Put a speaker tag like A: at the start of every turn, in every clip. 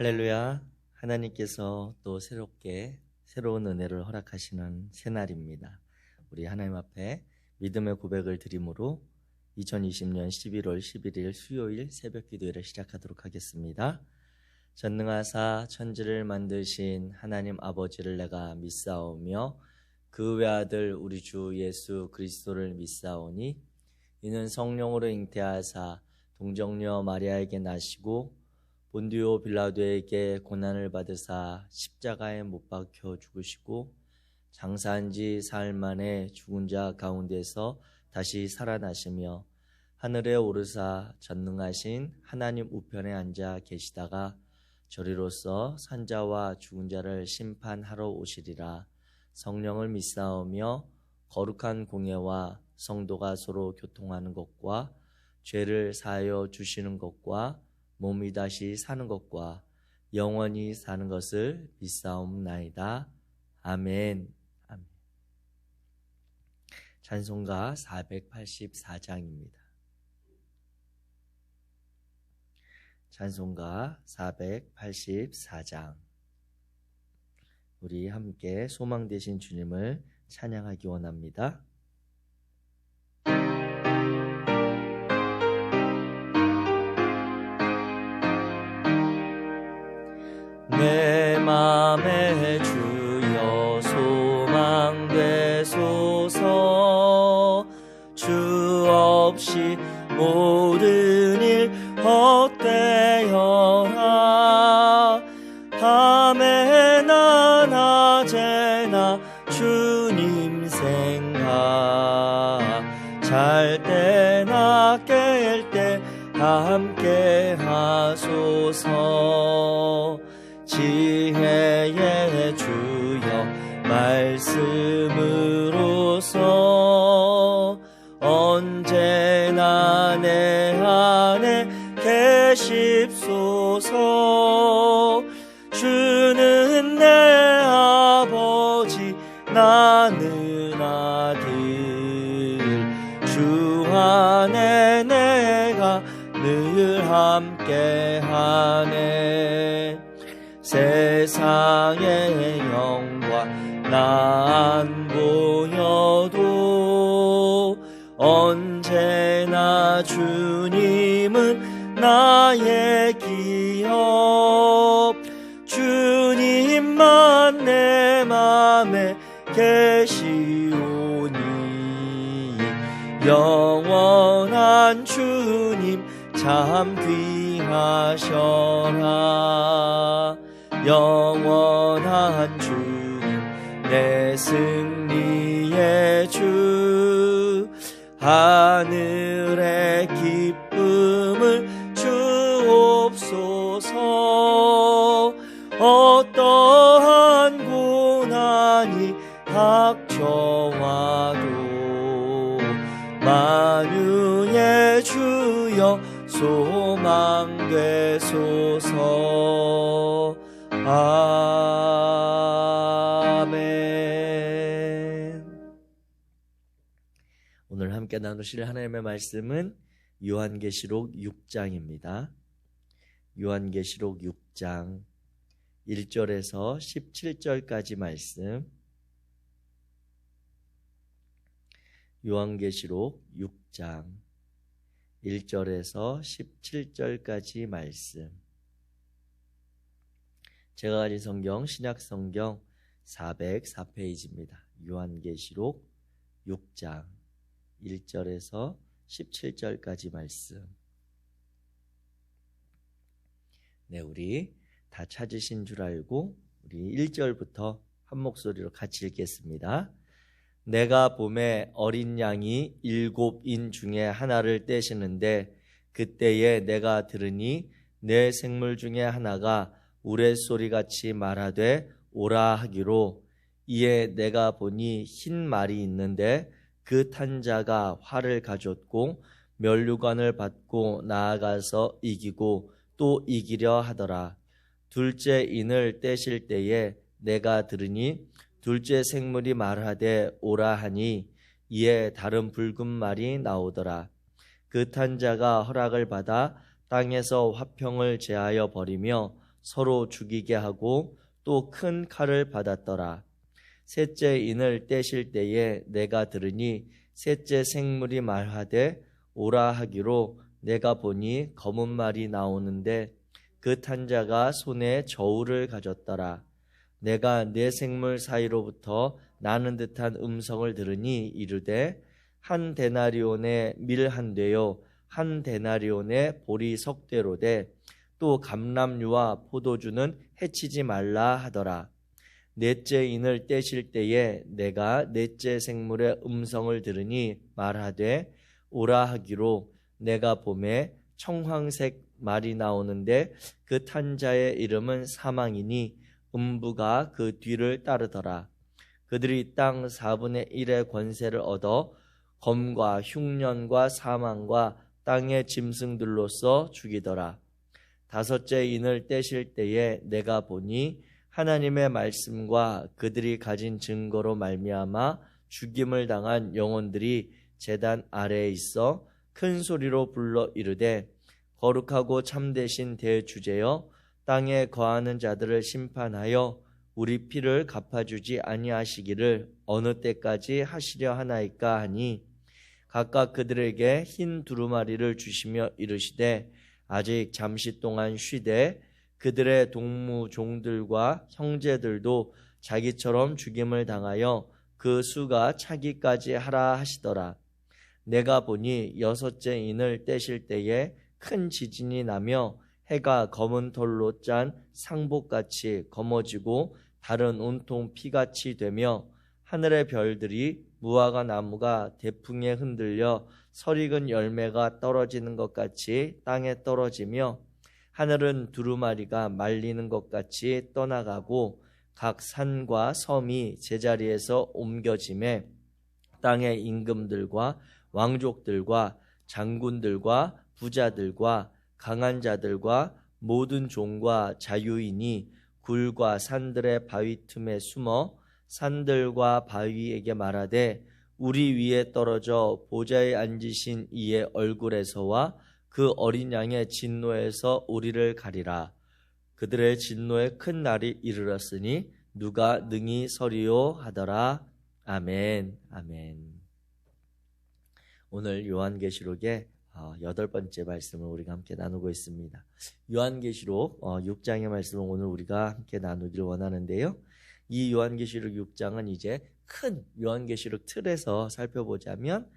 A: 할렐루야. 하나님께서 또 새로운 은혜를 허락하시는 새날입니다. 우리 하나님 앞에 믿음의 고백을 드림으로 2020년 11월 11일 수요일 새벽 기도회를 시작하도록 하겠습니다. 전능하사 천지를 만드신 하나님 아버지를 내가 믿사오며 그 외아들 우리 주 예수 그리스도를 믿사오니 이는 성령으로 잉태하사 동정녀 마리아에게 나시고 본디오 빌라도에게 고난을 받으사 십자가에 못 박혀 죽으시고 장사한 지 사흘 만에 죽은 자 가운데서 다시 살아나시며 하늘에 오르사 전능하신 하나님 우편에 앉아 계시다가 저리로서 산자와 죽은 자를 심판하러 오시리라. 성령을 믿사오며 거룩한 공예와 성도가 서로 교통하는 것과 죄를 사하여 주시는 것과 몸이 다시 사는 것과 영원히 사는 것을 믿사옵나이다. 아멘. 아멘. 찬송가 484장입니다. 찬송가 484장. 우리 함께 소망 되신 주님을 찬양하기 원합니다. 내 맘에 주여 소망 되소서. 주 없이 모든 일 헛되어라. 밤에나 낮에나 주님 생각, 잘 때나 깰 때 함께 하소서. 지혜의 주여 말씀으로서 언제나 내 안에 계십소서. 주는 내 아버지 나는 아들, 주 안에 내가 늘 함께하네. 세상의 영광 나 안 보여도 언제나 주님은 나의 기업. 주님만 내 맘에 계시오니 영원한 주님 참 귀하셔라. 영원한 주님 내 승리의 주, 하늘의 기쁨을 주옵소서. 어떠한 고난이 닥쳐와도 만유의 주여 소망 되소서. 아멘. 오늘 함께 나누실 하나님의 말씀은 요한계시록 6장입니다. 요한계시록 6장 1절에서 17절까지 말씀. 요한계시록 6장 1절에서 17절까지 말씀. 제가 가진 성경 신약성경 404페이지입니다. 요한계시록 6장 1절에서 17절까지 말씀. 네, 우리 다 찾으신 줄 알고 우리 1절부터 한 목소리로 같이 읽겠습니다. 내가 봄에 어린 양이 7인 중에 하나를 떼시는데 그때에 내가 들으니 내 생물 중에 하나가 우레소리같이 말하되 오라 하기로. 이에 내가 보니 흰 말이 있는데 그 탄 자가 활을 가졌고 면류관을 받고 나아가서 이기고 또 이기려 하더라. 둘째 인을 떼실 때에 내가 들으니 둘째 생물이 말하되 오라 하니 이에 다른 붉은 말이 나오더라. 그 탄 자가 허락을 받아 땅에서 화평을 제하여 버리며 서로 죽이게 하고 또 큰 칼을 받았더라. 셋째 인을 떼실 때에 내가 들으니 셋째 생물이 말하되 오라 하기로 내가 보니 검은 말이 나오는데 그 탄 자가 손에 저울을 가졌더라. 내가 네 생물 사이로부터 나는 듯한 음성을 들으니 이르되 한 데나리온의 밀 한 되요 한 데나리온의 보리 석 되로되 또 감람류와 포도주는 해치지 말라 하더라. 넷째 인을 떼실 때에 내가 넷째 생물의 음성을 들으니 말하되 오라 하기로 내가 봄에 청황색 말이 나오는데 그 탄 자의 이름은 사망이니 음부가 그 뒤를 따르더라. 그들이 땅 4분의 1의 권세를 얻어 검과 흉년과 사망과 땅의 짐승들로서 죽이더라. 다섯째 인을 떼실 때에 내가 보니 하나님의 말씀과 그들이 가진 증거로 말미암아 죽임을 당한 영혼들이 제단 아래에 있어 큰 소리로 불러 이르되 거룩하고 참되신 대주제여 땅에 거하는 자들을 심판하여 우리 피를 갚아주지 아니하시기를 어느 때까지 하시려 하나이까 하니 각각 그들에게 흰 두루마리를 주시며 이르시되 아직 잠시 동안 쉬되 그들의 동무종들과 형제들도 자기처럼 죽임을 당하여 그 수가 차기까지 하라 하시더라. 내가 보니 여섯째 인을 떼실 때에 큰 지진이 나며 해가 검은 털로 짠 상복같이 검어지고 달은 온통 피같이 되며 하늘의 별들이 무화과 나무가 대풍에 흔들려 설익은 열매가 떨어지는 것 같이 땅에 떨어지며 하늘은 두루마리가 말리는 것 같이 떠나가고 각 산과 섬이 제자리에서 옮겨짐에 땅의 임금들과 왕족들과 장군들과 부자들과 강한 자들과 모든 종과 자유인이 굴과 산들의 바위 틈에 숨어 산들과 바위에게 말하되 우리 위에 떨어져 보좌에 앉으신 이의 얼굴에서와 그 어린 양의 진노에서 우리를 가리라. 그들의 진노의 큰 날이 이르렀으니 누가 능히 서리요 하더라. 아멘. 아멘. 오늘 요한계시록의 8번째 말씀을 우리가 함께 나누고 있습니다. 요한계시록 6장의 말씀을 오늘 우리가 함께 나누기를 원하는데요. 이 요한계시록 6장은 이제 큰 요한계시록 틀에서 살펴보자면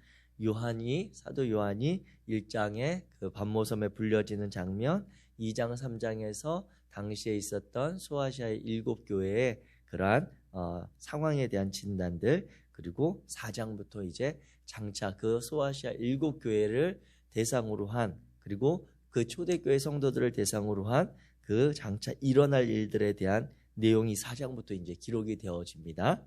A: 사도 요한이 1장에 그 밤모섬에 불려지는 장면, 2장 3장에서 당시에 있었던 소아시아의 7교회의 그러한 상황에 대한 진단들, 그리고 4장부터 이제 장차 그 소아시아 7교회를 대상으로 한, 그리고 그 초대교회 성도들을 대상으로 한 그 장차 일어날 일들에 대한 내용이 4장부터 이제 기록이 되어집니다.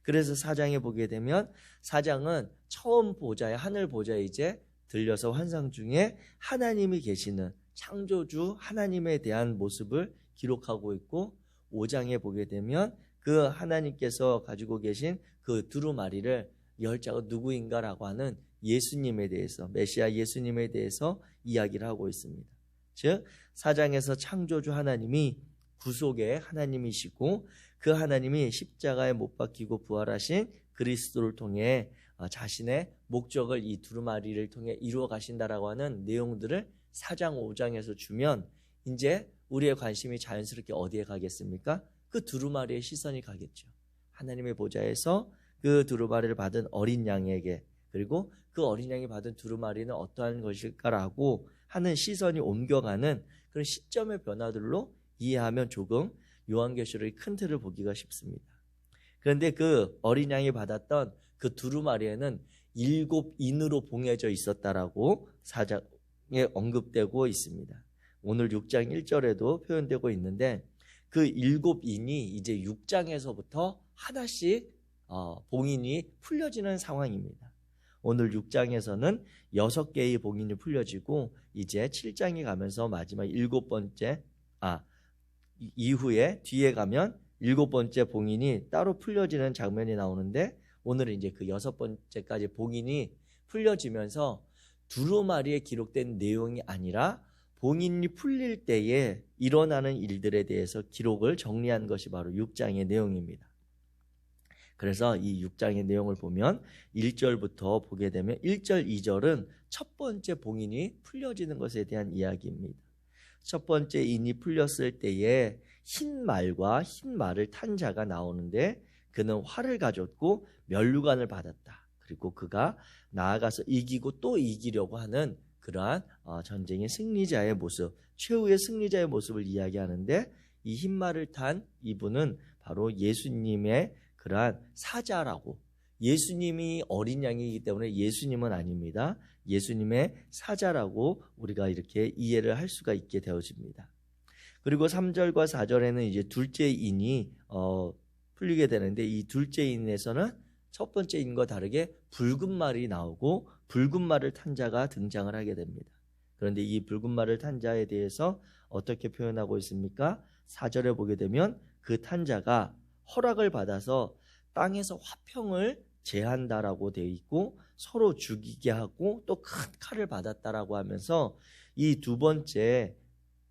A: 그래서 4장에 보게 되면 4장은 처음 보좌에, 하늘 보좌에 이제 들려서 환상 중에 하나님이 계시는 창조주 하나님에 대한 모습을 기록하고 있고, 5장에 보게 되면 그 하나님께서 가지고 계신 그 두루마리를 열 자가 누구인가라고 하는 예수님에 대해서, 메시아 예수님에 대해서 이야기를 하고 있습니다. 즉 4장에서 창조주 하나님이 구속의 하나님이시고 그 하나님이 십자가에 못 박히고 부활하신 그리스도를 통해 자신의 목적을 이 두루마리를 통해 이루어 가신다라고 하는 내용들을 4장 5장에서 주면 이제 우리의 관심이 자연스럽게 어디에 가겠습니까? 그 두루마리의 시선이 가겠죠. 하나님의 보좌에서 그 두루마리를 받은 어린 양에게, 그리고 그 어린 양이 받은 두루마리는 어떠한 것일까라고 하는 시선이 옮겨가는 그런 시점의 변화들로 이해하면 조금 요한계시록의 큰 틀을 보기가 쉽습니다. 그런데 그 어린 양이 받았던 그 두루마리에는 7인으로 봉해져 있었다라고 4장에 언급되고 있습니다. 오늘 6장 1절에도 표현되고 있는데 그 7인이 이제 6장에서부터 하나씩 봉인이 풀려지는 상황입니다. 오늘 6장에서는 6개의 봉인이 풀려지고 이제 7장에 가면서 마지막 7번째 이후에 뒤에 가면 7번째 봉인이 따로 풀려지는 장면이 나오는데, 오늘은 이제 그 6번째까지 봉인이 풀려지면서 두루마리에 기록된 내용이 아니라 봉인이 풀릴 때에 일어나는 일들에 대해서 기록을 정리한 것이 바로 6장의 내용입니다. 그래서 이 6장의 내용을 보면 1절부터 보게 되면 1절, 2절은 첫 번째 봉인이 풀려지는 것에 대한 이야기입니다. 첫 번째 인이 풀렸을 때에 흰 말과 흰 말을 탄 자가 나오는데 그는 활을 가졌고 면류관을 받았다. 그리고 그가 나아가서 이기고 또 이기려고 하는 그러한 전쟁의 승리자의 모습, 최후의 승리자의 모습을 이야기하는데 이 흰 말을 탄 이분은 바로 예수님의 그러한 사자라고, 예수님이 어린 양이기 때문에 예수님은 아닙니다. 예수님의 사자라고 우리가 이렇게 이해를 할 수가 있게 되어집니다. 그리고 3절과 4절에는 이제 둘째 인이 풀리게 되는데 이 둘째 인에서는 첫 번째 인과 다르게 붉은 말이 나오고 붉은 말을 탄 자가 등장을 하게 됩니다. 그런데 이 붉은 말을 탄 자에 대해서 어떻게 표현하고 있습니까? 4절에 보게 되면 그 탄 자가 허락을 받아서 땅에서 화평을 제한다라고 되어 있고 서로 죽이게 하고 또 큰 칼을 받았다라고 하면서 이 두 번째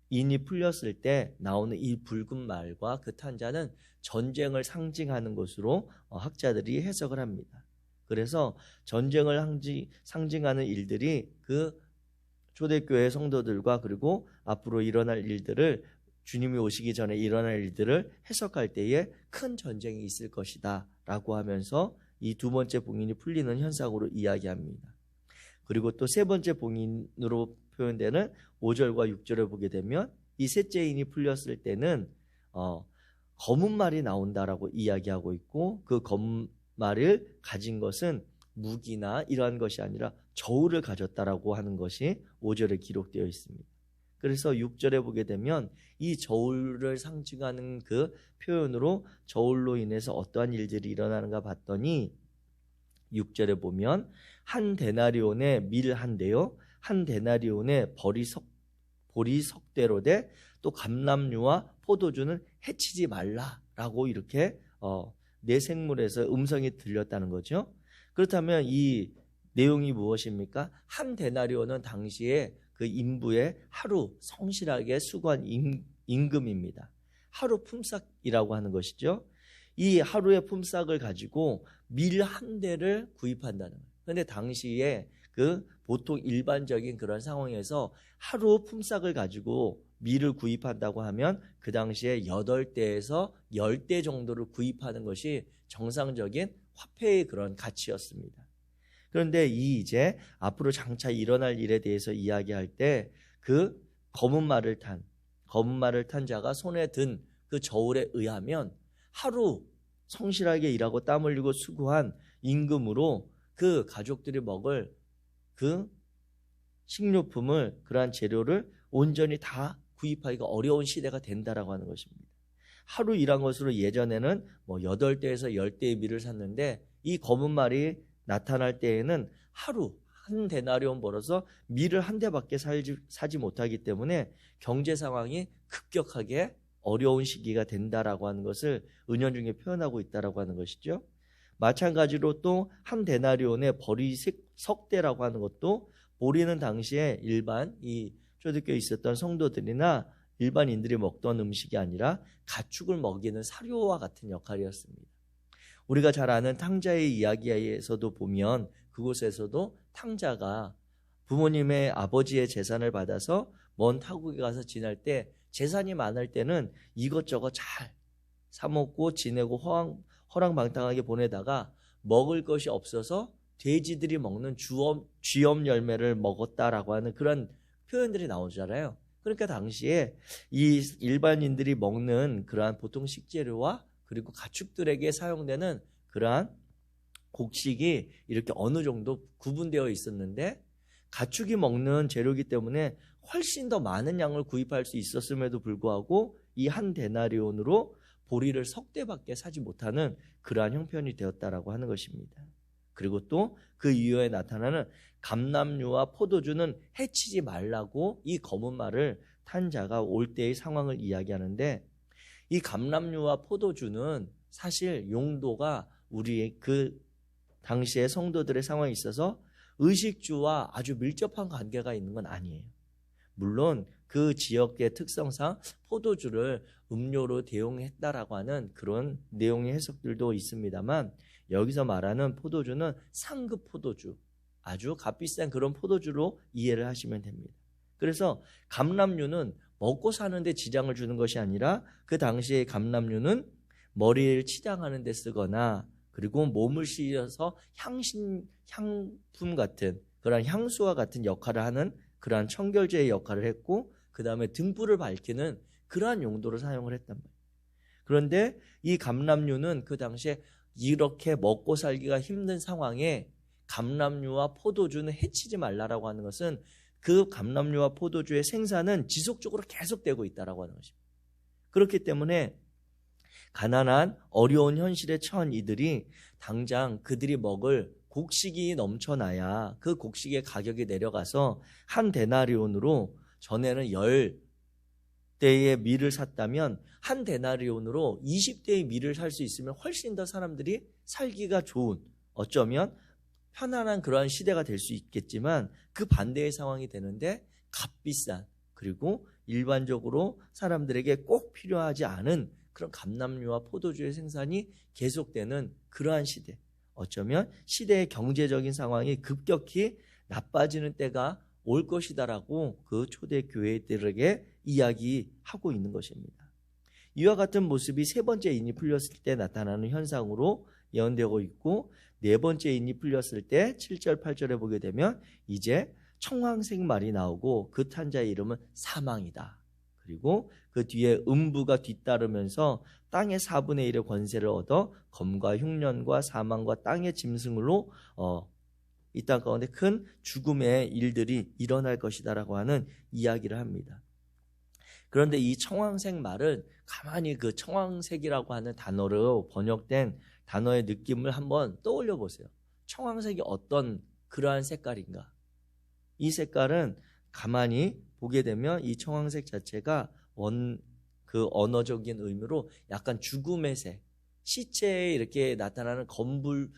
A: 인이 풀렸을 때 나오는 이 붉은 말과 그 탄 자는 전쟁을 상징하는 것으로 학자들이 해석을 합니다. 그래서 전쟁을 상징하는 일들이 그 초대교회 성도들과 그리고 앞으로 일어날 일들을, 주님이 오시기 전에 일어날 일들을 해석할 때에 큰 전쟁이 있을 것이다 라고 하면서 이 두 번째 봉인이 풀리는 현상으로 이야기합니다. 그리고 또 세 번째 봉인으로 표현되는 5절과 6절을 보게 되면 이 셋째 인이 풀렸을 때는 검은 말이 나온다라고 이야기하고 있고 그 검은 말을 가진 것은 무기나 이러한 것이 아니라 저울을 가졌다라고 하는 것이 5절에 기록되어 있습니다. 그래서 6절에 보게 되면 이 저울을 상징하는 그 표현으로 저울로 인해서 어떠한 일들이 일어나는가 봤더니 6절에 보면 한 데나리온의 밀 한 대요 한 데나리온의 보리 석대로되 또 감람류와 포도주는 해치지 말라라고 이렇게 내 생물에서 음성이 들렸다는 거죠. 그렇다면 이 내용이 무엇입니까? 한 데나리온은 당시에 그 인부의 하루 성실하게 수고한 임금입니다. 하루 품삯이라고 하는 것이죠. 이 하루의 품삯을 가지고 밀 한 대를 구입한다는 거예요. 그런데 당시에 그 보통 일반적인 그런 상황에서 하루 품삯을 가지고 밀을 구입한다고 하면 그 당시에 8대에서 10대 정도를 구입하는 것이 정상적인 화폐의 그런 가치였습니다. 그런데 이제 앞으로 장차 일어날 일에 대해서 이야기할 때 그 검은 말을 탄 자가 손에 든 그 저울에 의하면 하루 성실하게 일하고 땀 흘리고 수고한 임금으로 그 가족들이 먹을 그 식료품을, 그러한 재료를 온전히 다 구입하기가 어려운 시대가 된다라고 하는 것입니다. 하루 일한 것으로 예전에는 8대에서 10대의 밀을 샀는데 이 검은 말이 나타날 때에는 하루 한 데나리온 벌어서 밀을 한 대밖에 사지 못하기 때문에 경제 상황이 급격하게 어려운 시기가 된다라고 하는 것을 은연중에 표현하고 있다라고 하는 것이죠. 마찬가지로 또 한 데나리온의 보리 석대라고 하는 것도, 보리는 당시에 일반 이 초대교회에 있었던 성도들이나 일반인들이 먹던 음식이 아니라 가축을 먹이는 사료와 같은 역할이었습니다. 우리가 잘 아는 탕자의 이야기에서도 보면 그곳에서도 탕자가 부모님의 아버지의 재산을 받아서 먼 타국에 가서 지낼 때 재산이 많을 때는 이것저것 잘 사먹고 지내고 허랑방탕하게 보내다가 먹을 것이 없어서 돼지들이 먹는 쥐엄 열매를 먹었다라고 하는 그런 표현들이 나오잖아요. 그러니까 당시에 이 일반인들이 먹는 그러한 보통 식재료와 그리고 가축들에게 사용되는 그러한 곡식이 이렇게 어느 정도 구분되어 있었는데 가축이 먹는 재료이기 때문에 훨씬 더 많은 양을 구입할 수 있었음에도 불구하고 이 한 데나리온으로 보리를 석대밖에 사지 못하는 그러한 형편이 되었다라고 하는 것입니다. 그리고 또 그 이후에 나타나는 감람류와 포도주는 해치지 말라고 이 검은 말을 탄 자가 올 때의 상황을 이야기하는데, 이 감람류와 포도주는 사실 용도가 우리의 그 당시의 성도들의 상황에 있어서 의식주와 아주 밀접한 관계가 있는 건 아니에요. 물론 그 지역의 특성상 포도주를 음료로 대용했다라고 하는 그런 내용의 해석들도 있습니다만, 여기서 말하는 포도주는 상급 포도주, 아주 값비싼 그런 포도주로 이해를 하시면 됩니다. 그래서 감람류는 먹고 사는데 지장을 주는 것이 아니라 그 당시에 감람류는 머리를 치장하는 데 쓰거나, 그리고 몸을 씻어서 향품 같은 그런 향수와 같은 역할을 하는 그러한 청결제의 역할을 했고, 그 다음에 등불을 밝히는 그러한 용도로 사용을 했단 말이에요. 그런데 이 감람류는 그 당시에 이렇게 먹고 살기가 힘든 상황에 감람류와 포도주는 해치지 말라라고 하는 것은 그 감람류와 포도주의 생산은 지속적으로 계속되고 있다라고 하는 것입니다. 그렇기 때문에 가난한 어려운 현실에 처한 이들이 당장 그들이 먹을 곡식이 넘쳐나야 그 곡식의 가격이 내려가서 한 데나리온으로, 전에는 10대의 밀을 샀다면 한 데나리온으로 20대의 밀을 살 수 있으면 훨씬 더 사람들이 살기가 좋은, 어쩌면 편안한 그러한 시대가 될 수 있겠지만, 그 반대의 상황이 되는데 값비싼, 그리고 일반적으로 사람들에게 꼭 필요하지 않은 그런 감람류와 포도주의 생산이 계속되는 그러한 시대, 어쩌면 시대의 경제적인 상황이 급격히 나빠지는 때가 올 것이다라고 그 초대 교회들에게 이야기하고 있는 것입니다. 이와 같은 모습이 세 번째 인이 풀렸을 때 나타나는 현상으로 예언되고 있고, 네 번째 인이 풀렸을 때 7절 8절에 보게 되면 이제 청황색 말이 나오고 그 탄 자의 이름은 사망이다. 그리고 그 뒤에 음부가 뒤따르면서 땅의 4분의 1의 권세를 얻어 검과 흉년과 사망과 땅의 짐승으로 이 땅 가운데 큰 죽음의 일들이 일어날 것이다라고 하는 이야기를 합니다. 그런데 이 청황색 말은 가만히 그 청황색이라고 하는 단어로 번역된 단어의 느낌을 한번 떠올려 보세요. 청황색이 어떤 그러한 색깔인가? 이 색깔은 가만히 보게 되면 이 청황색 자체가 그 언어적인 의미로 약간 죽음의 색, 시체에 이렇게 나타나는 검불,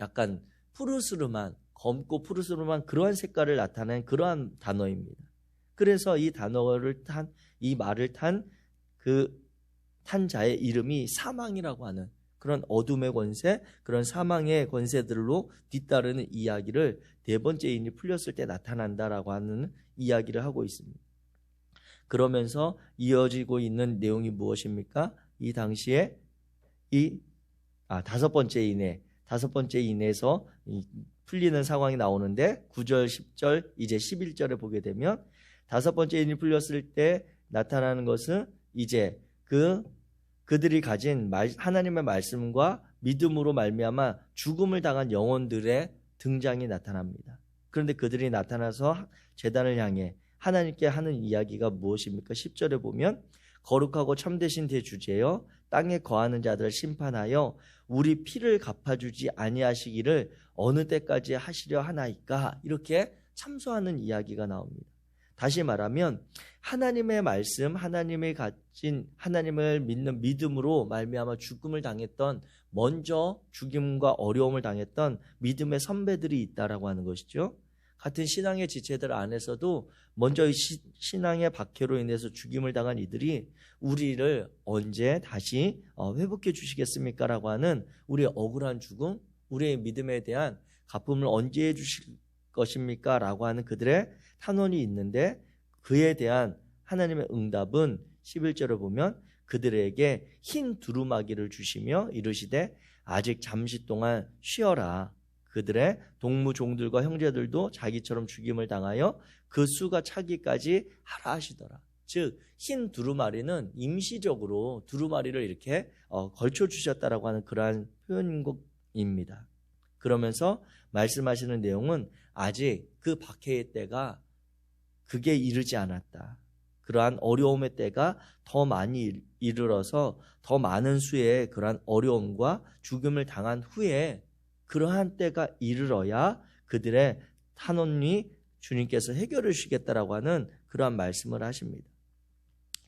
A: 약간 푸르스름한, 검고 푸르스름한 그러한 색깔을 나타낸 그러한 단어입니다. 그래서 이 단어를 탄, 이 말을 탄 자의 이름이 사망이라고 하는 그런 어둠의 권세, 그런 사망의 권세들로 뒤따르는 이야기를 네 번째 인이 풀렸을 때 나타난다라고 하는 이야기를 하고 있습니다. 그러면서 이어지고 있는 내용이 무엇입니까? 이 당시에 다섯 번째 인에서 풀리는 상황이 나오는데 9절, 10절, 이제 11절에 보게 되면 다섯 번째 인이 풀렸을 때 나타나는 것은 이제 그들이 가진 하나님의 말씀과 믿음으로 말미암아 죽음을 당한 영혼들의 등장이 나타납니다. 그런데 그들이 나타나서 제단을 향해 하나님께 하는 이야기가 무엇입니까? 10절에 보면 거룩하고 참되신 대주제여 땅에 거하는 자들을 심판하여 우리 피를 갚아주지 아니하시기를 어느 때까지 하시려 하나이까, 이렇게 참소하는 이야기가 나옵니다. 다시 말하면 하나님의 말씀, 하나님의 가진 하나님을 믿는 믿음으로 말미암아 죽음을 당했던, 먼저 죽임과 어려움을 당했던 믿음의 선배들이 있다라고 하는 것이죠. 같은 신앙의 지체들 안에서도 먼저 신앙의 박해로 인해서 죽임을 당한 이들이 우리를 언제 다시 회복해 주시겠습니까? 라고 하는 우리의 억울한 죽음, 우리의 믿음에 대한 갚음을 언제 해 주실 것입니까? 라고 하는 그들의 탄원이 있는데, 그에 대한 하나님의 응답은 11절을 보면 그들에게 흰 두루마기를 주시며 이르시되 아직 잠시 동안 쉬어라. 그들의 동무종들과 형제들도 자기처럼 죽임을 당하여 그 수가 차기까지 하라 하시더라. 즉 흰 두루마리는 임시적으로 두루마리를 이렇게 걸쳐 주셨다라고 하는 그러한 표현입니다. 그러면서 말씀하시는 내용은 아직 그 박해의 때가 그게 이르지 않았다. 그러한 어려움의 때가 더 많이 이르러서 더 많은 수의 그러한 어려움과 죽음을 당한 후에 그러한 때가 이르러야 그들의 탄원이 주님께서 해결해 주시겠다라고 하는 그러한 말씀을 하십니다.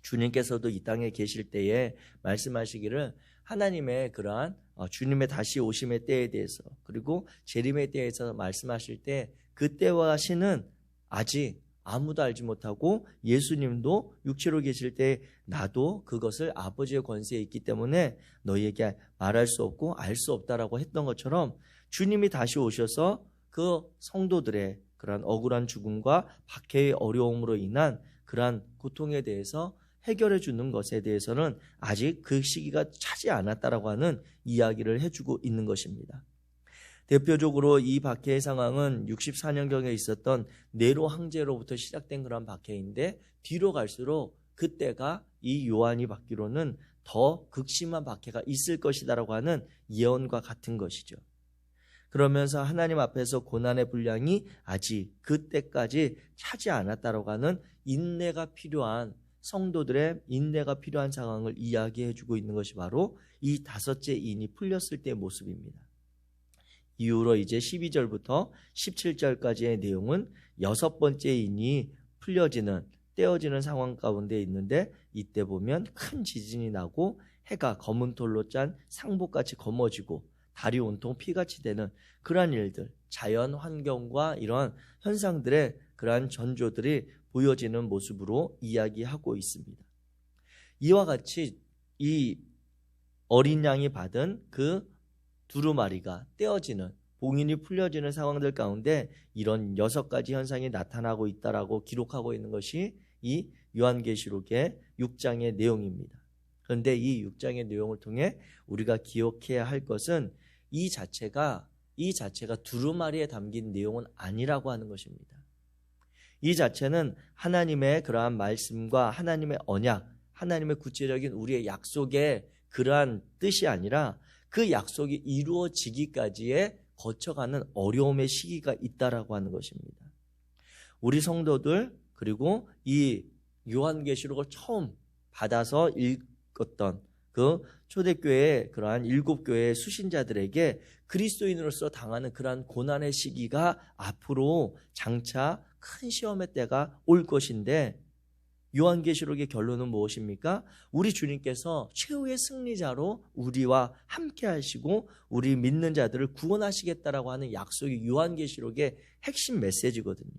A: 주님께서도 이 땅에 계실 때에 말씀하시기를 하나님의 그러한 주님의 다시 오심의 때에 대해서, 그리고 재림의 때에서 말씀하실 때 그 때와 시는 아직 아무도 알지 못하고 예수님도 육체로 계실 때 나도 그것을 아버지의 권세에 있기 때문에 너희에게 말할 수 없고 알 수 없다라고 했던 것처럼 주님이 다시 오셔서 그 성도들의 그러한 억울한 죽음과 박해의 어려움으로 인한 그러한 고통에 대해서 해결해 주는 것에 대해서는 아직 그 시기가 차지 않았다라고 하는 이야기를 해주고 있는 것입니다. 대표적으로 이 박해의 상황은 64년경에 있었던 네로 황제로부터 시작된 그런 박해인데 뒤로 갈수록 그때가 이 요한이 받기로는 더 극심한 박해가 있을 것이다라고 하는 예언과 같은 것이죠. 그러면서 하나님 앞에서 고난의 분량이 아직 그때까지 차지 않았다라고 하는 인내가 필요한 성도들의 인내가 필요한 상황을 이야기해 주고 있는 것이 바로 이 다섯째 인이 풀렸을 때의 모습입니다. 이후로 이제 12절부터 17절까지의 내용은 여섯 번째 인이 풀려지는 떼어지는 상황 가운데 있는데 이때 보면 큰 지진이 나고 해가 검은 돌로 짠 상복같이 검어지고 달이 온통 피같이 되는 그러한 일들, 자연 환경과 이러한 현상들의 그러한 전조들이 보여지는 모습으로 이야기하고 있습니다. 이와 같이 이 어린 양이 받은 그 두루마리가 떼어지는 봉인이 풀려지는 상황들 가운데 이런 6가지 현상이 나타나고 있다라고 기록하고 있는 것이 이 요한계시록의 6장의 내용입니다. 그런데 이 6장의 내용을 통해 우리가 기억해야 할 것은 이 자체가 두루마리에 담긴 내용은 아니라고 하는 것입니다. 이 자체는 하나님의 그러한 말씀과 하나님의 언약, 하나님의 구체적인 우리의 약속의 그러한 뜻이 아니라 그 약속이 이루어지기까지의 거쳐가는 어려움의 시기가 있다라고 하는 것입니다. 우리 성도들 그리고 이 요한계시록을 처음 받아서 읽었던 그 초대교회의 그러한 7교회의 수신자들에게 그리스도인으로서 당하는 그러한 고난의 시기가 앞으로 장차 큰 시험의 때가 올 것인데 요한계시록의 결론은 무엇입니까? 우리 주님께서 최후의 승리자로 우리와 함께 하시고 우리 믿는 자들을 구원하시겠다라고 하는 약속이 요한계시록의 핵심 메시지거든요.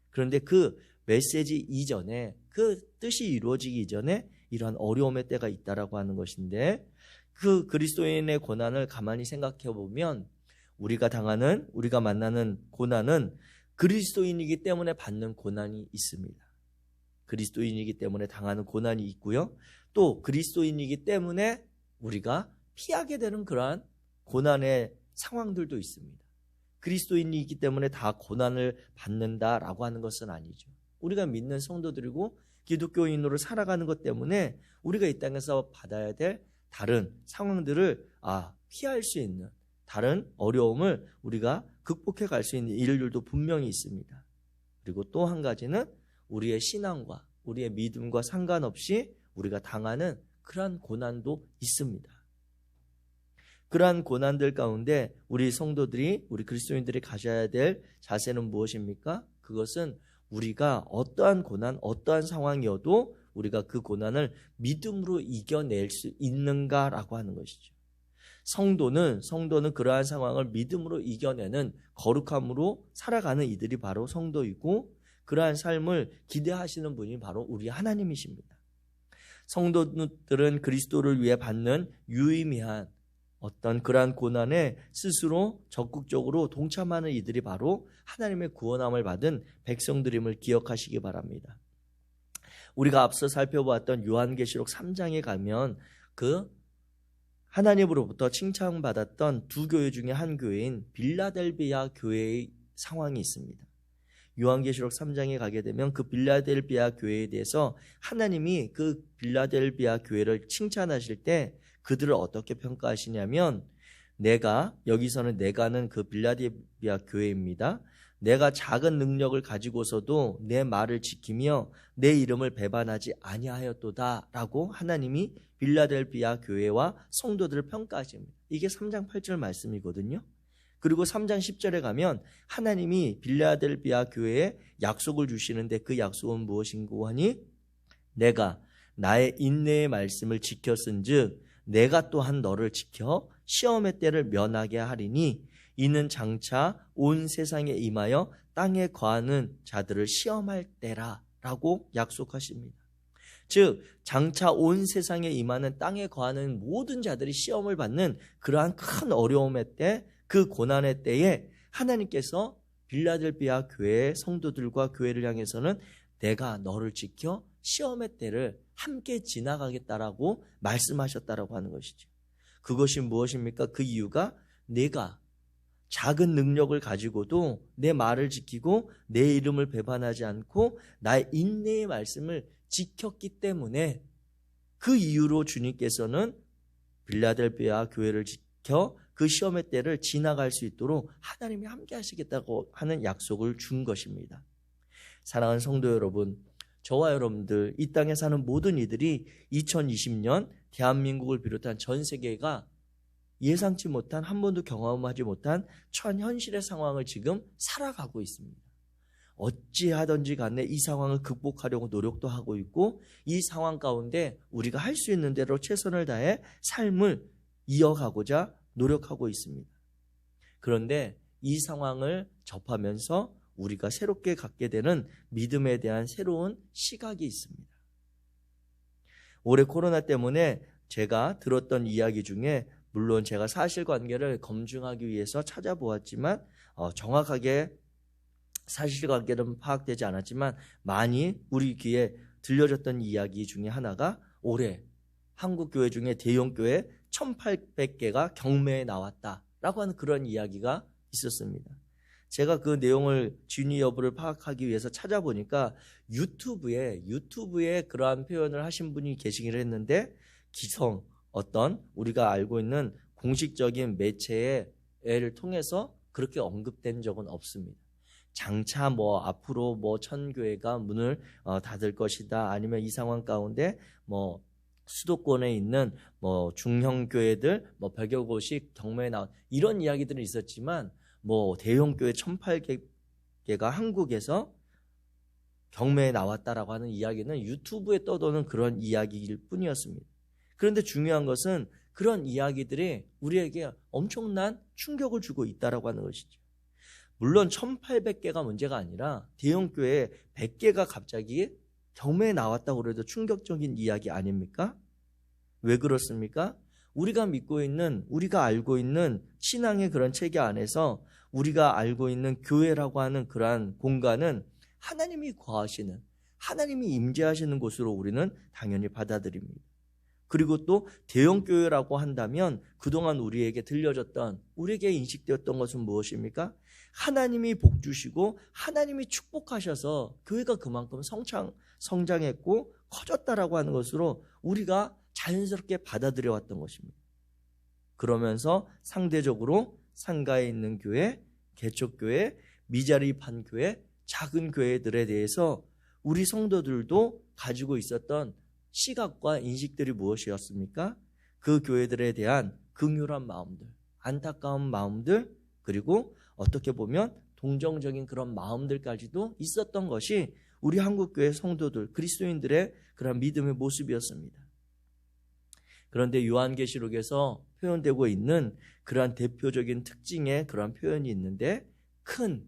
A: 그런데 그 메시지 이전에 그 뜻이 이루어지기 이전에 이러한 어려움의 때가 있다라고 하는 것인데 그 그리스도인의 고난을 가만히 생각해 보면 우리가 만나는 고난은 그리스도인이기 때문에 받는 고난이 있습니다. 그리스도인이기 때문에 당하는 고난이 있고요. 또 그리스도인이기 때문에 우리가 피하게 되는 그러한 고난의 상황들도 있습니다. 그리스도인이기 때문에 다 고난을 받는다라고 하는 것은 아니죠. 우리가 믿는 성도들이고 기독교인으로 살아가는 것 때문에 우리가 이 땅에서 받아야 될 다른 상황들을 피할 수 있는 다른 어려움을 우리가 극복해 갈 수 있는 일들도 분명히 있습니다. 그리고 또 한 가지는 우리의 신앙과 우리의 믿음과 상관없이 우리가 당하는 그러한 고난도 있습니다. 그러한 고난들 가운데 우리 성도들이 우리 그리스도인들이 가져야 될 자세는 무엇입니까? 그것은 우리가 어떠한 고난, 어떠한 상황이어도 우리가 그 고난을 믿음으로 이겨낼 수 있는가라고 하는 것이죠. 성도는 그러한 상황을 믿음으로 이겨내는 거룩함으로 살아가는 이들이 바로 성도이고 그러한 삶을 기대하시는 분이 바로 우리 하나님이십니다. 성도들은 그리스도를 위해 받는 유의미한 어떤 그러한 고난에 스스로 적극적으로 동참하는 이들이 바로 하나님의 구원함을 받은 백성들임을 기억하시기 바랍니다. 우리가 앞서 살펴보았던 요한계시록 3장에 가면 그 하나님으로부터 칭찬받았던 두 교회 중에 한 교회인 빌라델비아 교회의 상황이 있습니다. 요한계시록 3장에 가게 되면 그 빌라델비아 교회에 대해서 하나님이 그 빌라델비아 교회를 칭찬하실 때 그들을 어떻게 평가하시냐면 여기서는 내가는 그 빌라델비아 교회입니다. 내가 작은 능력을 가지고서도 내 말을 지키며 내 이름을 배반하지 아니하였도다 라고 하나님이 빌라델비아 교회와 성도들을 평가하십니다. 이게 3장 8절 말씀이거든요. 그리고 3장 10절에 가면 하나님이 빌라델비아 교회에 약속을 주시는데 그 약속은 무엇인고 하니 내가 나의 인내의 말씀을 지켰은즉 내가 또한 너를 지켜 시험의 때를 면하게 하리니 이는 장차 온 세상에 임하여 땅에 거하는 자들을 시험할 때라 라고 약속하십니다. 즉 장차 온 세상에 임하는 땅에 거하는 모든 자들이 시험을 받는 그러한 큰 어려움의 때, 그 고난의 때에 하나님께서 빌라델비아 교회의 성도들과 교회를 향해서는 내가 너를 지켜 시험의 때를 함께 지나가겠다라고 말씀하셨다라고 하는 것이죠. 그것이 무엇입니까? 그 이유가 내가 작은 능력을 가지고도 내 말을 지키고 내 이름을 배반하지 않고 나의 인내의 말씀을 지켰기 때문에, 그 이유로 주님께서는 빌라델비아 교회를 지켜 그 시험의 때를 지나갈 수 있도록 하나님이 함께 하시겠다고 하는 약속을 준 것입니다. 사랑하는 성도 여러분, 저와 여러분들, 이 땅에 사는 모든 이들이 2020년 대한민국을 비롯한 전 세계가 예상치 못한, 한 번도 경험하지 못한 현실의 상황을 지금 살아가고 있습니다. 어찌하든지 간에 이 상황을 극복하려고 노력도 하고 있고, 이 상황 가운데 우리가 할 수 있는 대로 최선을 다해 삶을 이어가고자 노력하고 있습니다. 그런데 이 상황을 접하면서 우리가 새롭게 갖게 되는 믿음에 대한 새로운 시각이 있습니다. 올해 코로나 때문에 제가 들었던 이야기 중에, 물론 제가 사실관계를 검증하기 위해서 찾아보았지만 정확하게 사실관계는 파악되지 않았지만 많이 우리 귀에 들려졌던 이야기 중에 하나가, 올해 한국교회 중에 대형교회 1800개가 경매에 나왔다라고 하는 그런 이야기가 있었습니다. 제가 그 내용을 진위 여부를 파악하기 위해서 찾아보니까 유튜브에 그러한 표현을 하신 분이 계시기를 했는데, 기성 어떤 우리가 알고 있는 공식적인 매체를 통해서 그렇게 언급된 적은 없습니다. 장차 앞으로 1000교회가 문을 닫을 것이다, 아니면 이 상황 가운데 수도권에 있는 중형 교회들 100여 곳이 경매에 나온, 이런 이야기들은 있었지만 대형 교회 1800개가 한국에서 경매에 나왔다라고 하는 이야기는 유튜브에 떠도는 그런 이야기일 뿐이었습니다. 그런데 중요한 것은 그런 이야기들이 우리에게 엄청난 충격을 주고 있다라고 하는 것이죠. 물론 1800개가 문제가 아니라 대형 교회 100개가 갑자기 경매에 나왔다고 해도 충격적인 이야기 아닙니까? 왜 그렇습니까? 우리가 믿고 있는, 우리가 알고 있는 신앙의 그런 체계 안에서 우리가 알고 있는 교회라고 하는 그러한 공간은 하나님이 거하시는, 하나님이 임재하시는 곳으로 우리는 당연히 받아들입니다. 그리고 또 대형교회라고 한다면 그동안 우리에게 들려졌던, 우리에게 인식되었던 것은 무엇입니까? 하나님이 복 주시고 하나님이 축복하셔서 교회가 그만큼 성장했고 커졌다라고 하는 것으로 우리가 자연스럽게 받아들여 왔던 것입니다. 그러면서 상대적으로 상가에 있는 교회, 개척교회, 미자립한 교회, 작은 교회들에 대해서 우리 성도들도 가지고 있었던 시각과 인식들이 무엇이었습니까? 그 교회들에 대한 긍휼한 마음들, 안타까운 마음들, 그리고 어떻게 보면 동정적인 그런 마음들까지도 있었던 것이 우리 한국교회 성도들, 그리스도인들의 그런 믿음의 모습이었습니다. 그런데 요한계시록에서 표현되고 있는 그러한 대표적인 특징의 그런 표현이 있는데, 큰,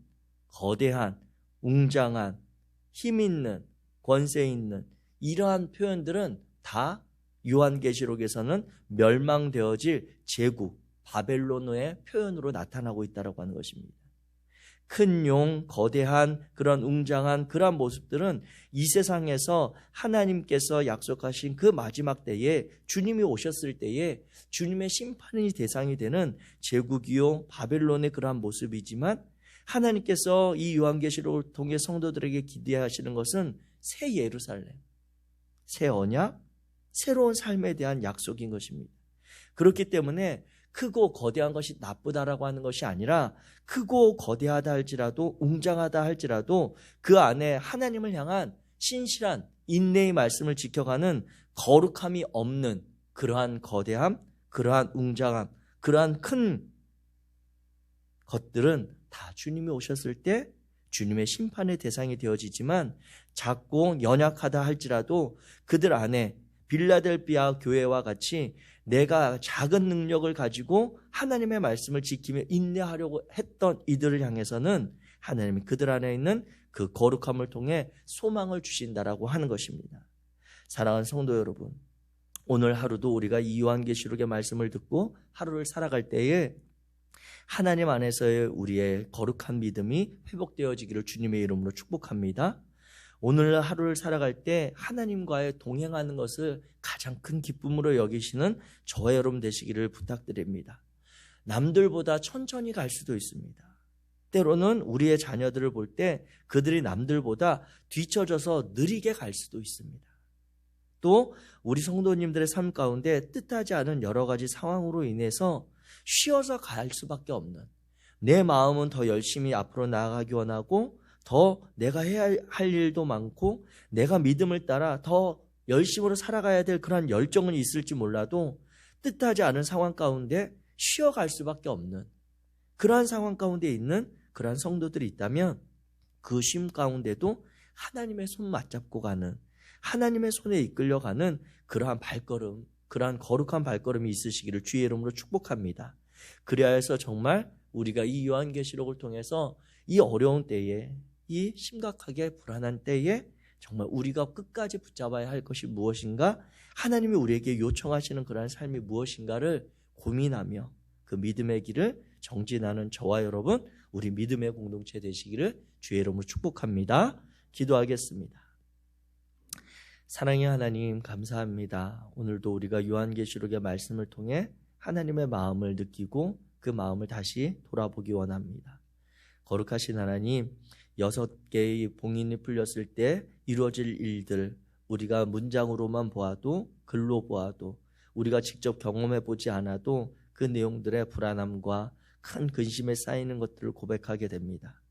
A: 거대한, 웅장한, 힘 있는, 권세 있는, 이러한 표현들은 다 요한계시록에서는 멸망되어질 제국 바벨론의 표현으로 나타나고 있다고 하는 것입니다. 큰 용, 거대한 그런 웅장한 그런 모습들은 이 세상에서 하나님께서 약속하신 그 마지막 때에, 주님이 오셨을 때에 주님의 심판의 대상이 되는 제국이요 바벨론의 그러한 모습이지만, 하나님께서 이 요한계시록을 통해 성도들에게 기대하시는 것은 새 예루살렘, 새 언약, 새로운 삶에 대한 약속인 것입니다. 그렇기 때문에 크고 거대한 것이 나쁘다라고 하는 것이 아니라, 크고 거대하다 할지라도, 웅장하다 할지라도 그 안에 하나님을 향한 신실한 인내의 말씀을 지켜가는 거룩함이 없는 그러한 거대함, 그러한 웅장함, 그러한 큰 것들은 다 주님이 오셨을 때 주님의 심판의 대상이 되어지지만, 작고 연약하다 할지라도 그들 안에 빌라델비아 교회와 같이 내가 작은 능력을 가지고 하나님의 말씀을 지키며 인내하려고 했던 이들을 향해서는 하나님이 그들 안에 있는 그 거룩함을 통해 소망을 주신다라고 하는 것입니다. 사랑하는 성도 여러분, 오늘 하루도 우리가 이 요한계시록의 말씀을 듣고 하루를 살아갈 때에 하나님 안에서의 우리의 거룩한 믿음이 회복되어지기를 주님의 이름으로 축복합니다. 오늘 하루를 살아갈 때 하나님과의 동행하는 것을 가장 큰 기쁨으로 여기시는 저와 여러분 되시기를 부탁드립니다. 남들보다 천천히 갈 수도 있습니다. 때로는 우리의 자녀들을 볼 때 그들이 남들보다 뒤처져서 느리게 갈 수도 있습니다. 또 우리 성도님들의 삶 가운데 뜻하지 않은 여러 가지 상황으로 인해서 쉬어서 갈 수밖에 없는, 내 마음은 더 열심히 앞으로 나아가기 원하고 더 내가 해야 할 일도 많고 내가 믿음을 따라 더 열심으로 살아가야 될 그런 열정은 있을지 몰라도 뜻하지 않은 상황 가운데 쉬어갈 수밖에 없는 그러한 상황 가운데 있는 그러한 성도들이 있다면 그 쉼 가운데도 하나님의 손 맞잡고 가는, 하나님의 손에 이끌려가는 그러한 발걸음, 그러한 거룩한 발걸음이 있으시기를 주의 이름으로 축복합니다. 그래야 해서 정말 우리가 이 요한계시록을 통해서 이 어려운 때에, 이 심각하게 불안한 때에 정말 우리가 끝까지 붙잡아야 할 것이 무엇인가, 하나님이 우리에게 요청하시는 그러한 삶이 무엇인가를 고민하며 그 믿음의 길을 정진하는 저와 여러분, 우리 믿음의 공동체 되시기를 주의 이름으로 축복합니다. 기도하겠습니다. 사랑의 하나님, 감사합니다. 오늘도 우리가 요한계시록의 말씀을 통해 하나님의 마음을 느끼고 그 마음을 다시 돌아보기 원합니다. 거룩하신 하나님, 6개의 봉인이 풀렸을 때 이루어질 일들, 우리가 문장으로만 보아도, 글로 보아도, 우리가 직접 경험해 보지 않아도 그 내용들의 불안함과 큰 근심에 쌓이는 것들을 고백하게 됩니다.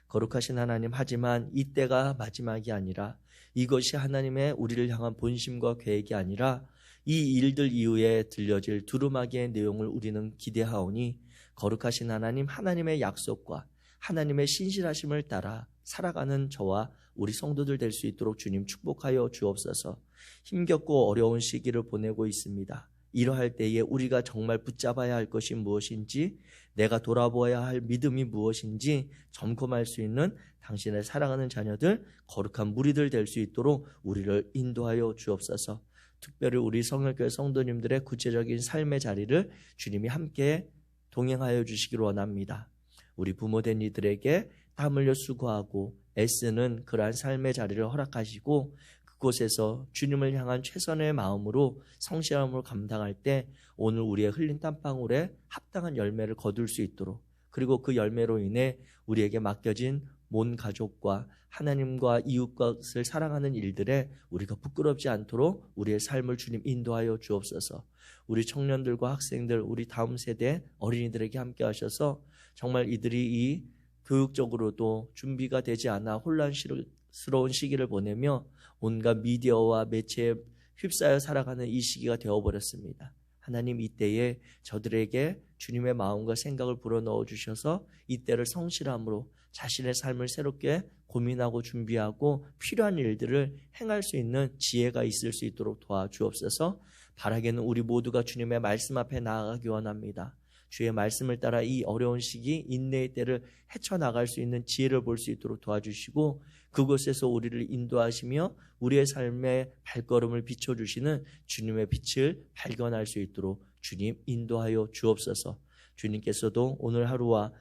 A: 거룩하신 하나님, 하지만 이때가 마지막이 아니라, 이것이 하나님의 우리를 향한 본심과 계획이 아니라 이 일들 이후에 들려질 두루마기의 내용을 우리는 기대하오니, 거룩하신 하나님, 하나님의 약속과 하나님의 신실하심을 따라 살아가는 저와 우리 성도들 될 수 있도록 주님 축복하여 주옵소서. 힘겹고 어려운 시기를 보내고 있습니다. 이러할 때에 우리가 정말 붙잡아야 할 것이 무엇인지, 내가 돌아보아야 할 믿음이 무엇인지 점검할 수 있는 당신의 사랑하는 자녀들, 거룩한 무리들 될 수 있도록 우리를 인도하여 주옵소서. 특별히 우리 성결교회 성도님들의 구체적인 삶의 자리를 주님이 함께 동행하여 주시기를 원합니다. 우리 부모된 이들에게 땀 흘려 수고하고 애쓰는 그러한 삶의 자리를 허락하시고, 그곳에서 주님을 향한 최선의 마음으로 성실함으로 감당할 때 오늘 우리의 흘린 땀방울에 합당한 열매를 거둘 수 있도록, 그리고 그 열매로 인해 우리에게 맡겨진 온 가족과 하나님과 이웃것을 사랑하는 일들에 우리가 부끄럽지 않도록 우리의 삶을 주님 인도하여 주옵소서. 우리 청년들과 학생들, 우리 다음 세대 어린이들에게 함께 하셔서 정말 이들이 이 교육적으로도 준비가 되지 않아 혼란스러운 시기를 보내며 온갖 미디어와 매체에 휩싸여 살아가는 이 시기가 되어버렸습니다. 하나님, 이때에 저들에게 주님의 마음과 생각을 불어넣어 주셔서 이때를 성실함으로 자신의 삶을 새롭게 고민하고 준비하고 필요한 일들을 행할 수 있는 지혜가 있을 수 있도록 도와주옵소서. 바라기는 우리 모두가 주님의 말씀 앞에 나아가기 원합니다. 주의 말씀을 따라 이 어려운 시기, 인내의 때를 헤쳐나갈 수 있는 지혜를 볼 수 있도록 도와주시고, 그곳에서 우리를 인도하시며 우리의 삶의 발걸음을 비춰주시는 주님의 빛을 발견할 수 있도록 주님 인도하여 주옵소서. 주님께서도 오늘 하루와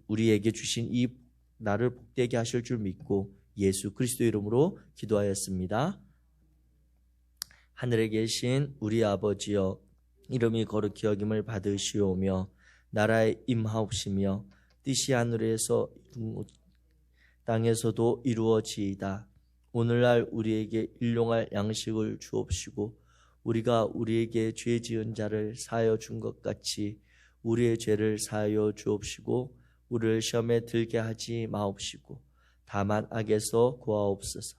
A: 우리에게 주신 이 날을 복되게 하실 줄 믿고 예수 그리스도 이름으로 기도하였습니다. 하늘에 계신 우리 아버지여, 이름이 거룩히 여김을 받으시오며 나라에 임하옵시며 뜻이 하늘에서 땅에서도 이루어지이다. 오늘날 우리에게 일용할 양식을 주옵시고, 우리가 우리에게 죄 지은 자를 사하여 준 것 같이 우리의 죄를 사하여 주옵시고, 우리를 시험에 들게 하지 마옵시고 다만 악에서 구하옵소서.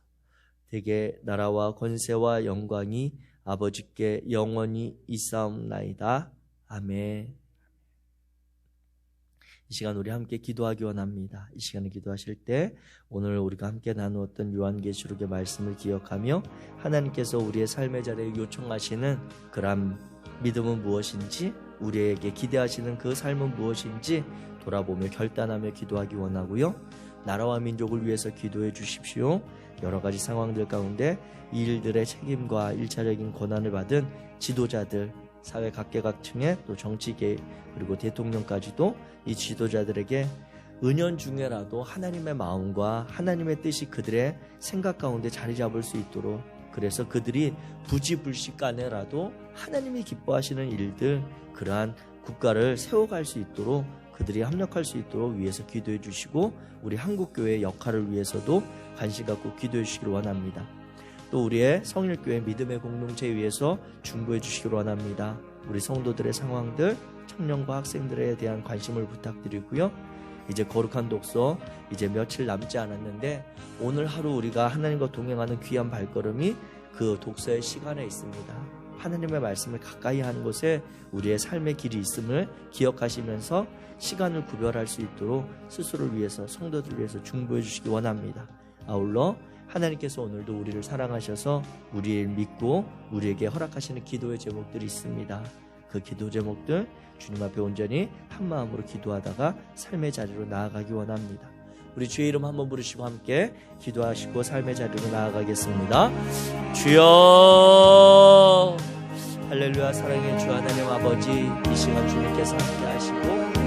A: 대개 나라와 권세와 영광이 아버지께 영원히 있사옵나이다. 아멘. 이 시간 우리 함께 기도하기 원합니다. 이 시간에 기도하실 때 오늘 우리가 함께 나누었던 요한계시록의 말씀을 기억하며 하나님께서 우리의 삶의 자리에 요청하시는 그런 믿음은 무엇인지, 우리에게 기대하시는 그 삶은 무엇인지 돌아보며 결단하며 기도하기 원하고요. 나라와 민족을 위해서 기도해 주십시오. 여러 가지 상황들 가운데 이 일들의 책임과 일차적인 권한을 받은 지도자들, 사회 각계각층의 또 정치계 그리고 대통령까지도 이 지도자들에게 은연중에라도 하나님의 마음과 하나님의 뜻이 그들의 생각 가운데 자리 잡을 수 있도록, 그래서 그들이 부지불식간에라도 하나님이 기뻐하시는 일들, 그러한 국가를 세워갈 수 있도록, 그들이 합력할 수 있도록 위해서 기도해 주시고, 우리 한국교회의 역할을 위해서도 관심 갖고 기도해 주시기를 원합니다. 또 우리의 성일교회 믿음의 공동체에 위해서 중보해 주시기를 원합니다. 우리 성도들의 상황들, 청년과 학생들에 대한 관심을 부탁드리고요. 이제 거룩한 독서 이제 며칠 남지 않았는데, 오늘 하루 우리가 하나님과 동행하는 귀한 발걸음이 그 독서의 시간에 있습니다. 하나님의 말씀을 가까이 하는 곳에 우리의 삶의 길이 있음을 기억하시면서 시간을 구별할 수 있도록 스스로를 위해서, 성도들을 위해서 중보해 주시기 원합니다. 아울러 하나님께서 오늘도 우리를 사랑하셔서 우리를 믿고 우리에게 허락하시는 기도의 제목들이 있습니다. 그 기도 제목들 주님 앞에 온전히 한 마음으로 기도하다가 삶의 자리로 나아가기 원합니다. 우리 주의 이름 한번 부르시고 함께 기도하시고 삶의 자리로 나아가겠습니다. 주여, 할렐루야. 사랑의 주 하나님 아버지, 이 시간 주님께서 함께 하시고